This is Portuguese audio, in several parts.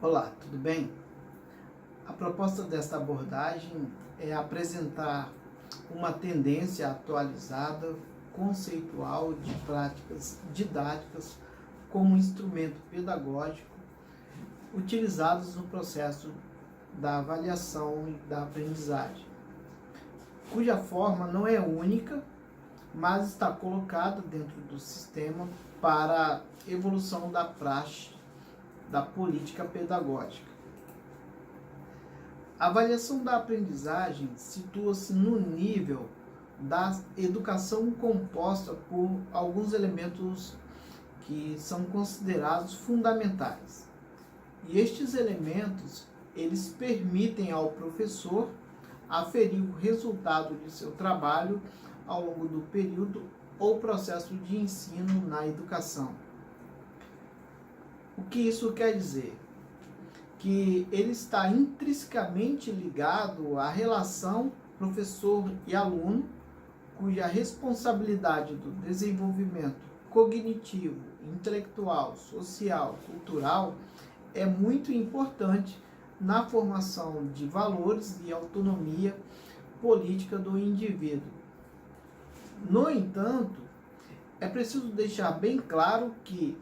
Olá, tudo bem? A proposta desta abordagem é apresentar uma tendência atualizada, conceitual de práticas didáticas como instrumento pedagógico utilizados no processo da avaliação e da aprendizagem, cuja forma não é única, mas está colocada dentro do sistema para a evolução da praxe da política pedagógica. A avaliação da aprendizagem situa-se no nível da educação composta por alguns elementos que são considerados fundamentais. E estes elementos, eles permitem ao professor aferir o resultado de seu trabalho ao longo do período ou processo de ensino na educação. O que isso quer dizer? Que ele está intrinsecamente ligado à relação professor e aluno, cuja responsabilidade do desenvolvimento cognitivo, intelectual, social, cultural é muito importante na formação de valores e autonomia política do indivíduo. No entanto, é preciso deixar bem claro que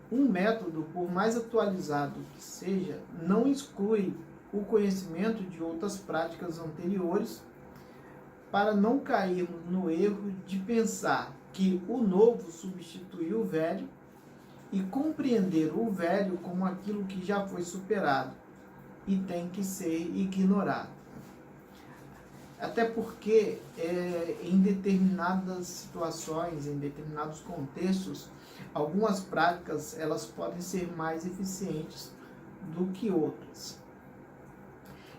um método, por mais atualizado que seja, não exclui o conhecimento de outras práticas anteriores, para não cairmos no erro de pensar que o novo substitui o velho e compreender o velho como aquilo que já foi superado e tem que ser ignorado. Até porque em determinadas situações, em determinados contextos, algumas práticas elas podem ser mais eficientes do que outras.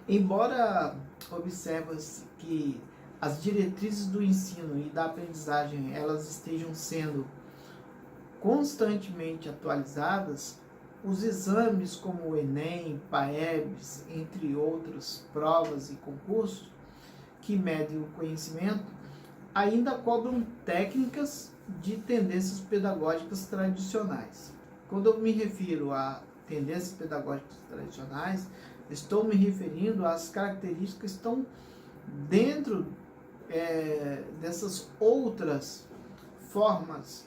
Embora observe-se que as diretrizes do ensino e da aprendizagem elas estejam sendo constantemente atualizadas, os exames como o Enem, PAEBs, entre outras provas e concursos que medem o conhecimento, ainda cobram técnicas de tendências pedagógicas tradicionais. Quando eu me refiro a tendências pedagógicas tradicionais, estou me referindo às características que estão dentro dessas outras formas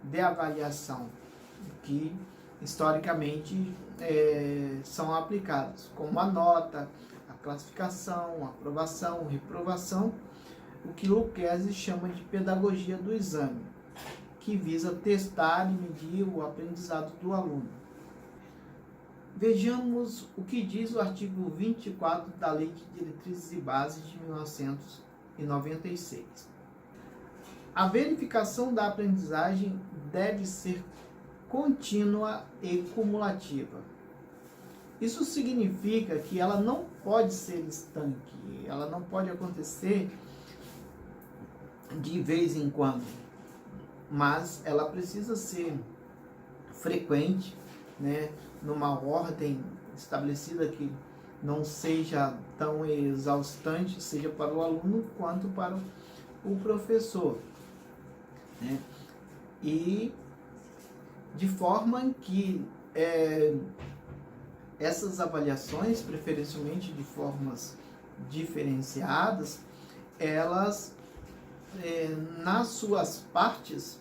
de avaliação que historicamente são aplicadas, como a nota, a classificação, a aprovação, reprovação, o que Lucchesi chama de pedagogia do exame, que visa testar e medir o aprendizado do aluno. Vejamos o que diz o artigo 24 da Lei de Diretrizes e Bases de 1996. A verificação da aprendizagem deve ser contínua e cumulativa. Isso significa que ela não pode ser estanque, ela não pode acontecer de vez em quando, mas ela precisa ser frequente, numa ordem estabelecida que não seja tão exaustante, seja para o aluno quanto para o professor, e de forma que essas avaliações, preferencialmente de formas diferenciadas, elas nas suas partes,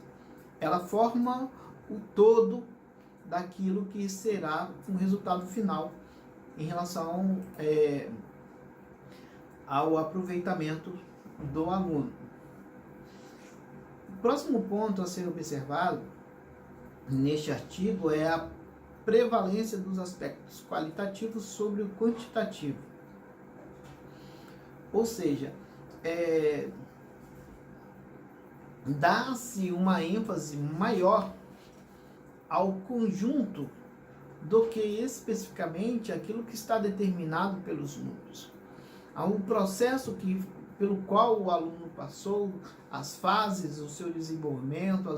ela forma o todo daquilo que será um resultado final em relação ao aproveitamento do aluno. O próximo ponto a ser observado neste artigo é a prevalência dos aspectos qualitativos sobre o quantitativo. Ou seja, dá-se uma ênfase maior ao conjunto do que especificamente aquilo que está determinado pelos números. Ao processo pelo qual o aluno passou, as fases, o seu desenvolvimento,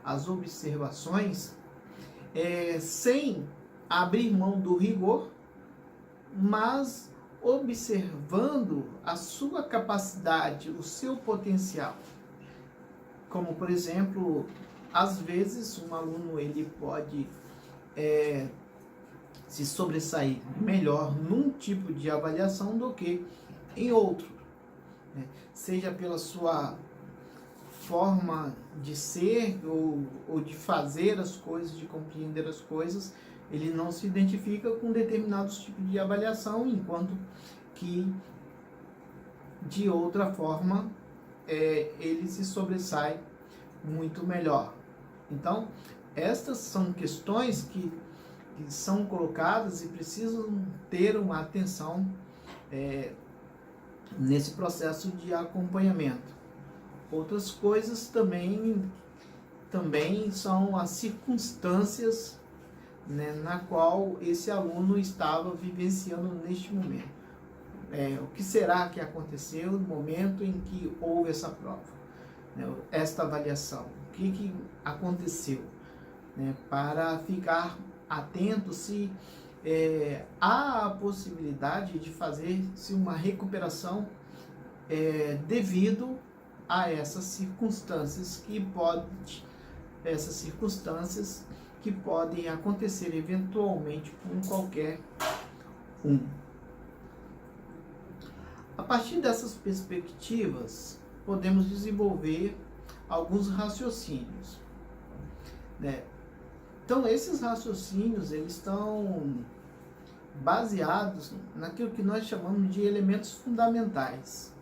as observações, sem abrir mão do rigor, mas observando a sua capacidade, o seu potencial. Como, por exemplo, às vezes um aluno ele pode se sobressair melhor num tipo de avaliação do que em outro, né? Seja pela sua forma de ser ou de fazer as coisas, de compreender as coisas, ele não se identifica com determinados tipos de avaliação, enquanto que de outra forma ele se sobressai muito melhor. Então, estas são questões que são colocadas e precisam ter uma atenção nesse processo de acompanhamento. Outras coisas também são as circunstâncias, né, na qual esse aluno estava vivenciando neste momento. O que será que aconteceu no momento em que houve essa prova, né, esta avaliação? O que aconteceu, né, para ficar atento se há a possibilidade de fazer-se uma recuperação devido a essas circunstâncias que podem acontecer eventualmente com qualquer um. A partir dessas perspectivas, podemos desenvolver alguns raciocínios, né? Então, esses raciocínios, eles estão baseados naquilo que nós chamamos de elementos fundamentais.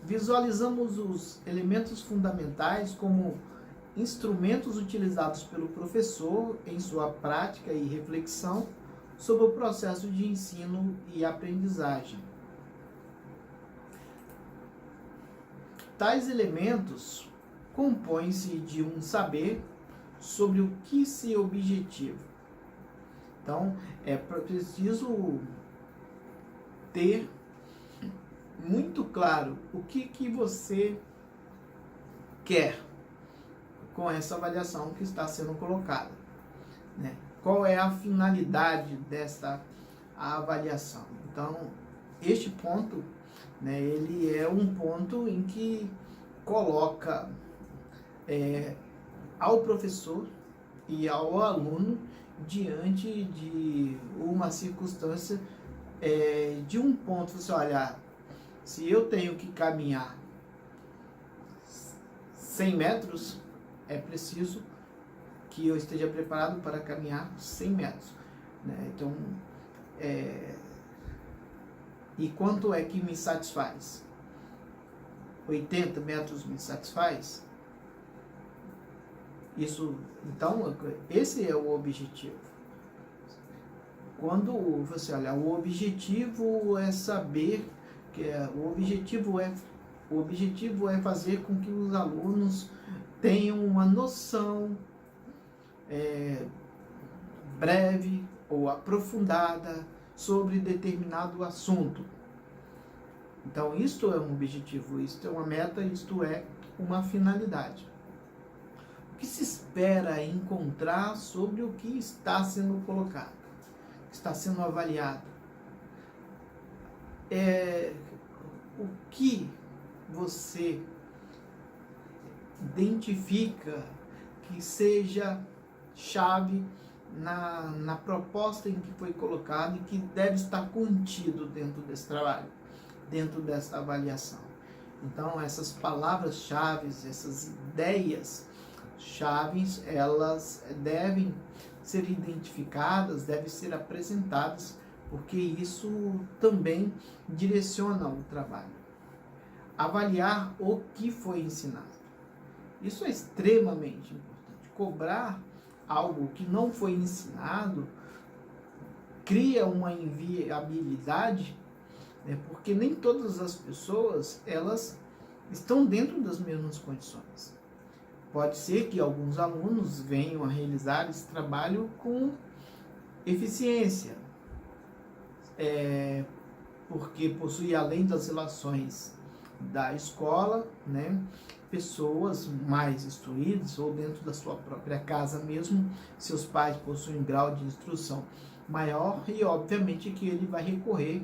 Visualizamos os elementos fundamentais como instrumentos utilizados pelo professor em sua prática e reflexão sobre o processo de ensino e aprendizagem. Tais elementos compõem-se de um saber sobre o que se objetiva. Então, é preciso ter muito claro o que você quer com essa avaliação que está sendo colocada, né? Qual é a finalidade dessa avaliação? Então, este ponto, né, ele é um ponto em que coloca ao professor e ao aluno diante de uma circunstância, de um ponto. Você olha, se eu tenho que caminhar 100 metros, é preciso que eu esteja preparado para caminhar 100 metros, né? Então, e quanto é que me satisfaz? 80 metros me satisfaz? Isso, então, esse é o objetivo. Quando você olha, o objetivo é saber o objetivo é fazer com que os alunos tenham uma noção breve ou aprofundada sobre determinado assunto. Então, isto é um objetivo, isto é uma meta, isto é uma finalidade. O que se espera encontrar sobre o que está sendo colocado, está sendo avaliado? O que você identifica que seja chave na proposta em que foi colocado e que deve estar contido dentro desse trabalho, dentro dessa avaliação. Então, essas palavras-chave, essas ideias-chaves, elas devem ser identificadas, devem ser apresentadas, porque isso também direciona o trabalho. Avaliar o que foi ensinado. Isso é extremamente importante. Cobrar algo que não foi ensinado cria uma inviabilidade, né, porque nem todas as pessoas elas estão dentro das mesmas condições. Pode ser que alguns alunos venham a realizar esse trabalho com eficiência, porque possui, além das relações da escola, né, pessoas mais instruídas, ou dentro da sua própria casa mesmo, seus pais possuem um grau de instrução maior, e obviamente que ele vai recorrer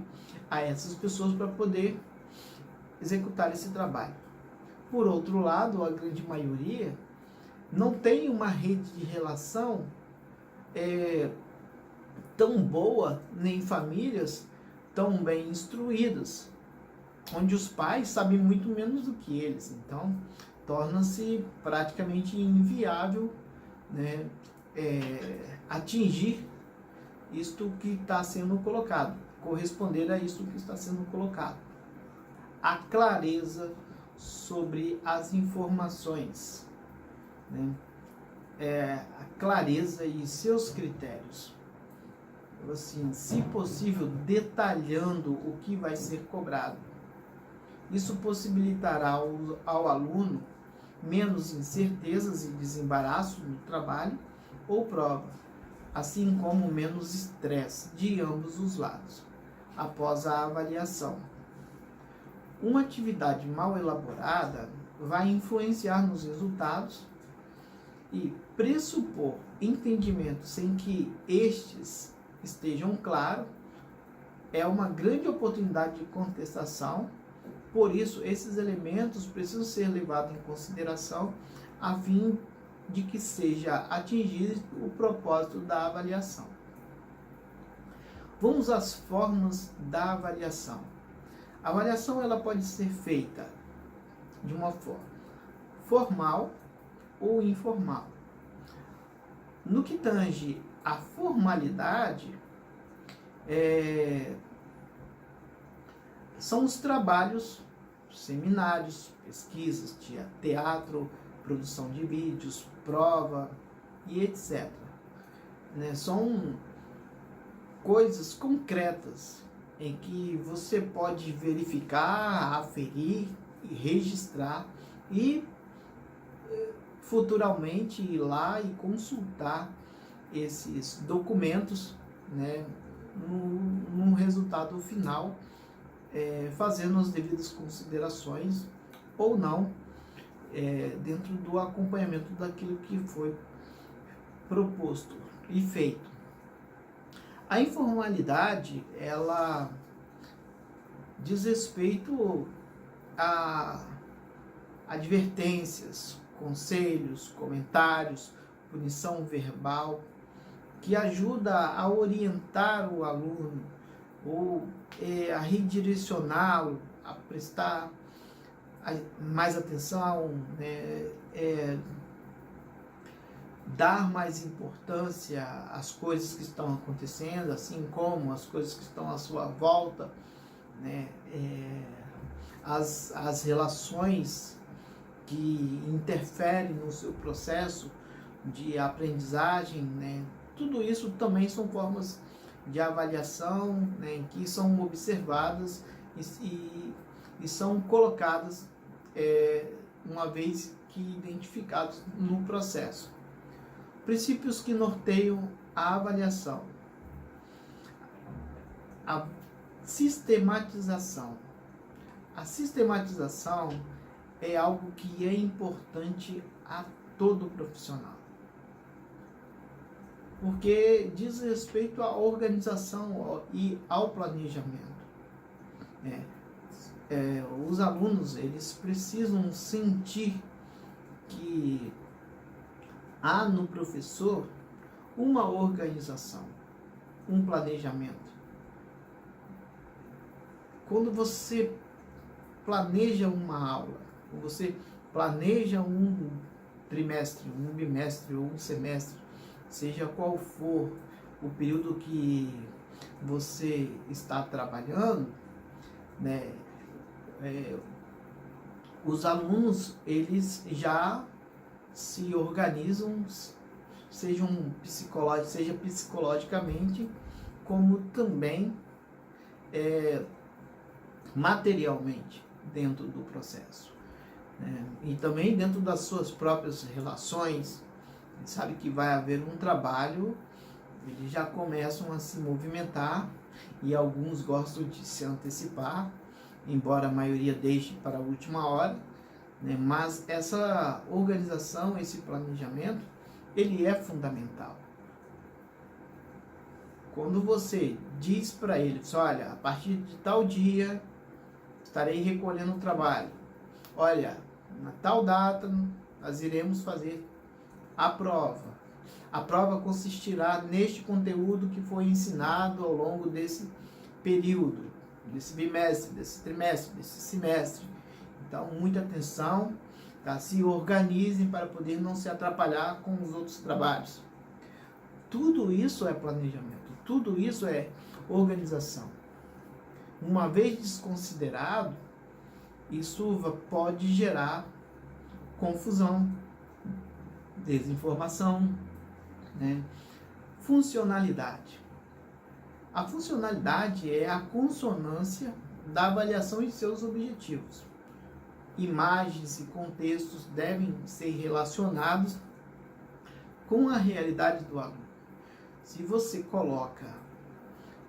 a essas pessoas para poder executar esse trabalho. Por outro lado, a grande maioria não tem uma rede de relação tão boa, nem famílias tão bem instruídas, onde os pais sabem muito menos do que eles. Então, torna-se praticamente inviável, né, atingir isto que está sendo colocado, corresponder a isto que está sendo colocado. A clareza sobre as informações, né? A clareza e seus critérios. Assim, se possível, detalhando o que vai ser cobrado. Isso possibilitará ao aluno menos incertezas e desembaraço no trabalho ou prova, assim como menos estresse de ambos os lados, após a avaliação. Uma atividade mal elaborada vai influenciar nos resultados e pressupor entendimento sem que estes estejam claros é uma grande oportunidade de contestação. Por isso, esses elementos precisam ser levados em consideração a fim de que seja atingido o propósito da avaliação. Vamos às formas da avaliação. A avaliação ela pode ser feita de uma forma formal ou informal. No que tange à formalidade, são os trabalhos, seminários, pesquisas, teatro, produção de vídeos, prova e etc. Né? São coisas concretas em que você pode verificar, aferir e registrar e futuramente ir lá e consultar esses documentos, né, num resultado final, fazendo as devidas considerações ou não, dentro do acompanhamento daquilo que foi proposto e feito. A informalidade, ela diz respeito a advertências, conselhos, comentários, punição verbal, que ajuda a orientar o aluno ou a redirecioná-lo, a prestar mais atenção, né, dar mais importância às coisas que estão acontecendo, assim como as coisas que estão à sua volta, né, as relações que interferem no seu processo de aprendizagem, né, tudo isso também são formas de avaliação, né, que são observadas e são colocadas uma vez que identificados no processo. Princípios que norteiam a avaliação. A sistematização. A sistematização é algo que é importante a todo profissional, porque diz respeito à organização e ao planejamento. Os alunos, eles precisam sentir que há no professor uma organização, um planejamento. Quando você planeja uma aula, você planeja um trimestre, um bimestre ou um semestre, seja qual for o período que você está trabalhando, né, os alunos, eles já se organizam, seja psicologicamente, como também materialmente dentro do processo, né? E também dentro das suas próprias relações. Ele sabe que vai haver um trabalho, eles já começam a se movimentar e alguns gostam de se antecipar, embora a maioria deixe para a última hora, né? Mas essa organização, esse planejamento, ele é fundamental. Quando você diz para eles, olha, a partir de tal dia estarei recolhendo o trabalho, olha, na tal data nós iremos fazer a prova, A prova consistirá neste conteúdo que foi ensinado ao longo desse período, desse bimestre, desse trimestre, desse semestre. Então, muita atenção, tá? Se organizem para poder não se atrapalhar com os outros trabalhos. Tudo isso é planejamento, tudo isso é organização. Uma vez desconsiderado, isso pode gerar confusão, desinformação, né? Funcionalidade. A funcionalidade é a consonância da avaliação e seus objetivos. Imagens e contextos devem ser relacionados com a realidade do aluno. Se você coloca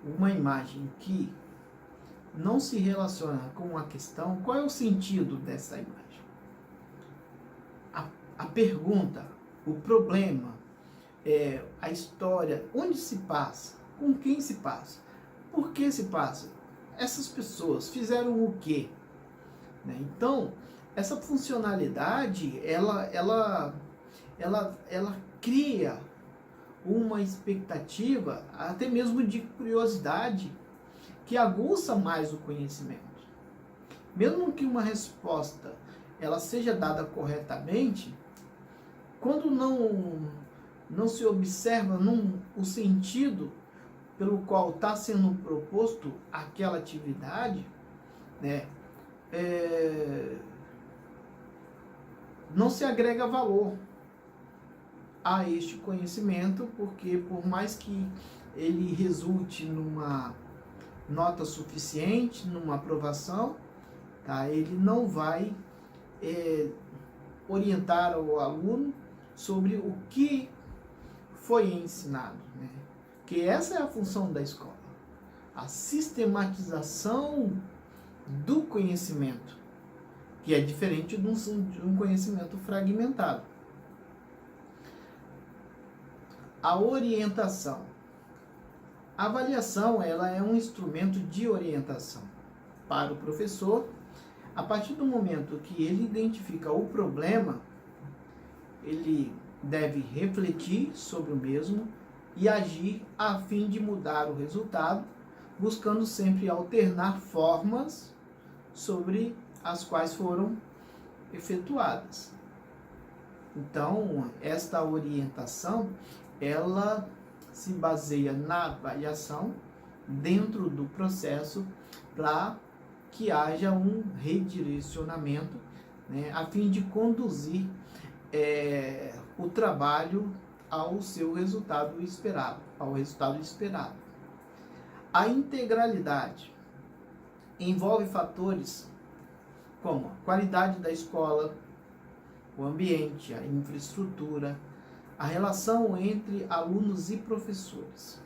uma imagem que não se relaciona com a questão, qual é o sentido dessa imagem? A pergunta, o problema, a história, onde se passa, com quem se passa, por que se passa, essas pessoas fizeram o quê? Né? Então, essa funcionalidade, ela cria uma expectativa, até mesmo de curiosidade, que aguça mais o conhecimento. Mesmo que uma resposta ela seja dada corretamente, quando não se observa o sentido pelo qual está sendo proposto aquela atividade, né, não se agrega valor a este conhecimento, porque por mais que ele resulte numa nota suficiente, numa aprovação, tá, ele não vai orientar o aluno sobre o que foi ensinado, né? Que essa é a função da escola, a sistematização do conhecimento, que é diferente de um conhecimento fragmentado. A orientação. A avaliação, ela é um instrumento de orientação para o professor. A partir do momento que ele identifica o problema, ele deve refletir sobre o mesmo e agir a fim de mudar o resultado, buscando sempre alternar formas sobre as quais foram efetuadas. Então, esta orientação, ela se baseia na avaliação dentro do processo para que haja um redirecionamento, né, a fim de conduzir o trabalho ao seu resultado esperado, A integralidade envolve fatores como a qualidade da escola, o ambiente, a infraestrutura, a relação entre alunos e professores.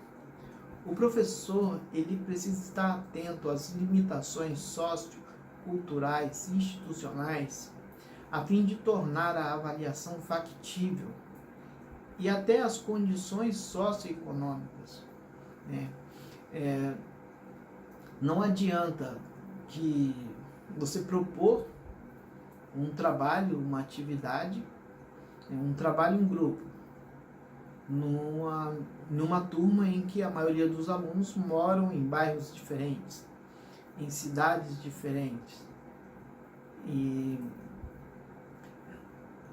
O professor, ele precisa estar atento às limitações socioculturais, institucionais, a fim de tornar a avaliação factível, e até as condições socioeconômicas, né? Não adianta que você propor um trabalho, uma atividade, um trabalho em grupo, numa turma em que a maioria dos alunos moram em bairros diferentes, em cidades diferentes,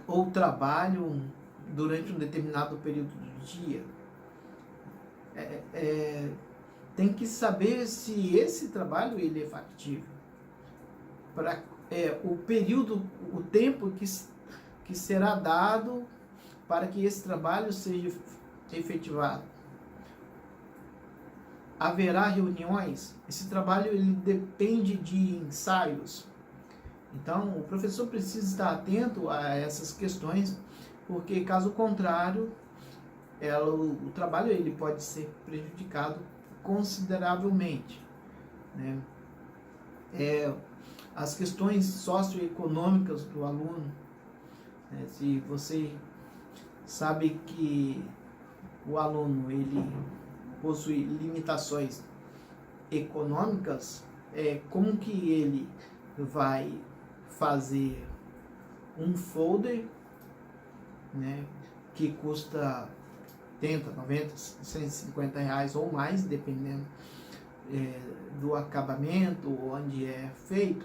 ou trabalham durante um determinado período do dia. Tem que saber se esse trabalho ele é factível, para o período, o tempo que será dado para que esse trabalho seja efetivado. Haverá reuniões? Esse trabalho ele depende de ensaios. Então, o professor precisa estar atento a essas questões, porque caso contrário, o trabalho ele pode ser prejudicado consideravelmente, né? As questões socioeconômicas do aluno, né? Se você sabe que o aluno ele possui limitações econômicas, como que ele vai fazer um folder, né, que custa 80, 90, 150 reais ou mais, dependendo do acabamento, onde é feito,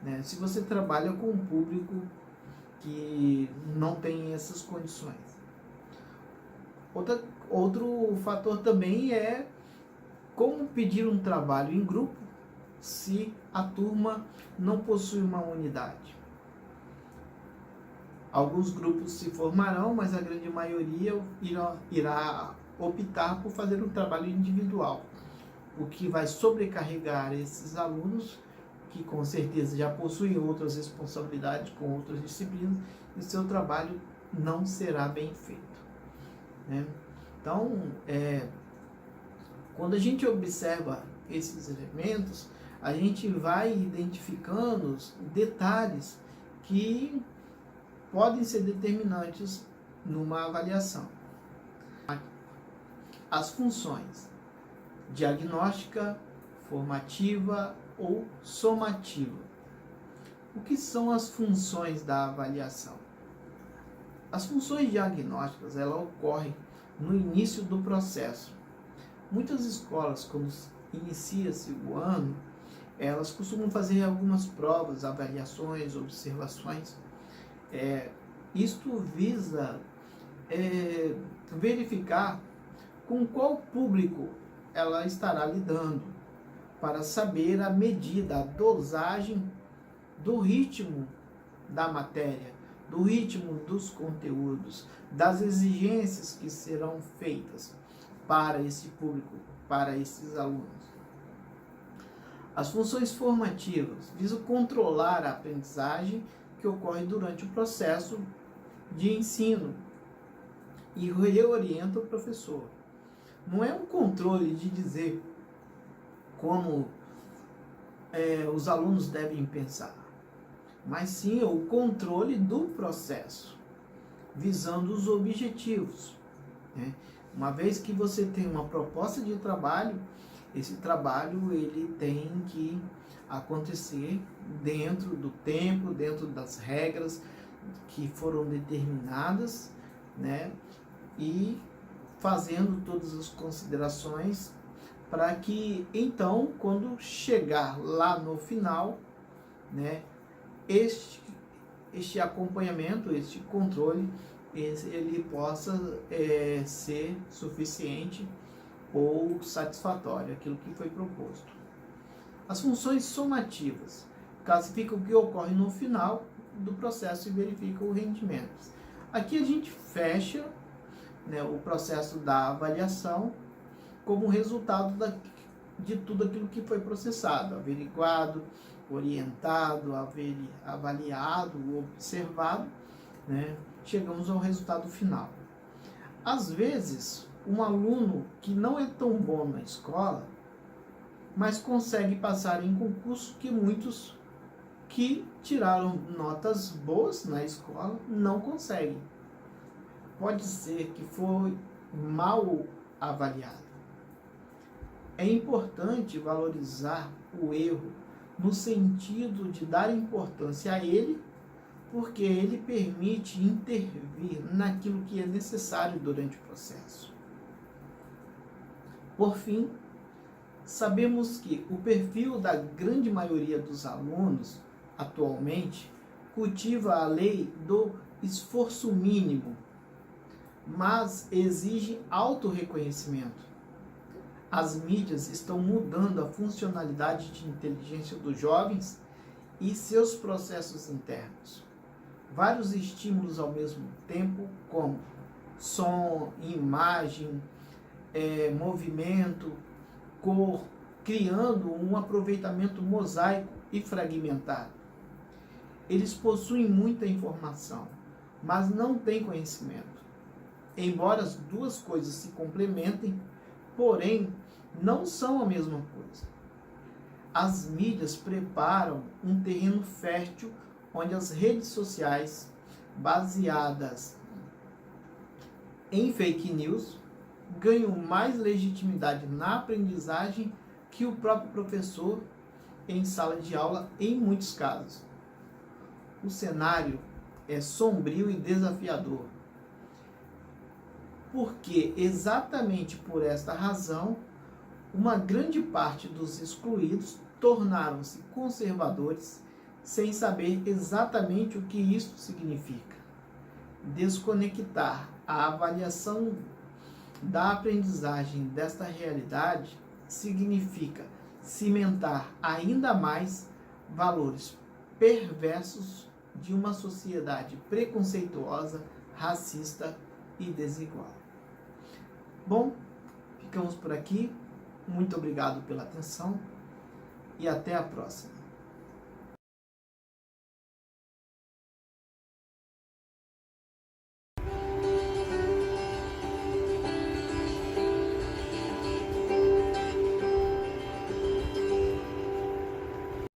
né? Se você trabalha com um público que não tem essas condições. Outro fator também é como pedir um trabalho em grupo se a turma não possui uma unidade. Alguns grupos se formarão, mas a grande maioria irá optar por fazer um trabalho individual, o que vai sobrecarregar esses alunos que com certeza já possuem outras responsabilidades com outras disciplinas e seu trabalho não será bem feito, né? Então, quando a gente observa esses elementos, a gente vai identificando detalhes que podem ser determinantes numa avaliação. As funções diagnóstica, formativa ou somativa. O que são as funções da avaliação? As funções diagnósticas, elas ocorrem no início do processo. Muitas escolas, quando inicia-se o ano, elas costumam fazer algumas provas, avaliações, observações. Isto visa verificar com qual público ela estará lidando, para saber a medida, a dosagem do ritmo da matéria, do ritmo dos conteúdos, das exigências que serão feitas para esse público, para esses alunos. As funções formativas visam controlar a aprendizagem que ocorre durante o processo de ensino e reorienta o professor. Não é um controle de dizer como os alunos devem pensar, mas sim o controle do processo, visando os objetivos, né? Uma vez que você tem uma proposta de trabalho, esse trabalho ele tem que acontecer dentro do tempo, dentro das regras que foram determinadas, né? E fazendo todas as considerações para que então, quando chegar lá no final, né, este acompanhamento, este controle, ele possa ser suficiente ou satisfatório, aquilo que foi proposto. As funções somativas classificam o que ocorre no final do processo e verificam o rendimento. Aqui a gente fecha, né, o processo da avaliação como resultado de tudo aquilo que foi processado, averiguado, orientado, avaliado, observado, né? Chegamos ao resultado final. Às vezes, um aluno que não é tão bom na escola, mas consegue passar em concurso que muitos que tiraram notas boas na escola não conseguem. Pode ser que foi mal avaliado. É importante valorizar o erro no sentido de dar importância a ele, porque ele permite intervir naquilo que é necessário durante o processo. Por fim, sabemos que o perfil da grande maioria dos alunos atualmente cultiva a lei do esforço mínimo, mas exige autorreconhecimento. As mídias estão mudando a funcionalidade de inteligência dos jovens e seus processos internos. Vários estímulos ao mesmo tempo, como som, imagem, movimento, cor, criando um aproveitamento mosaico e fragmentado. Eles possuem muita informação, mas não têm conhecimento. Embora as duas coisas se complementem, porém, não são a mesma coisa. As mídias preparam um terreno fértil onde as redes sociais, baseadas em fake news, ganham mais legitimidade na aprendizagem que o próprio professor em sala de aula, em muitos casos. O cenário é sombrio e desafiador. porque exatamente por esta razão, uma grande parte dos excluídos tornaram-se conservadores sem saber exatamente o que isto significa. Desconectar a avaliação da aprendizagem desta realidade significa cimentar ainda mais valores perversos de uma sociedade preconceituosa, racista e desigual. Bom, ficamos por aqui. Muito obrigado pela atenção e até a próxima.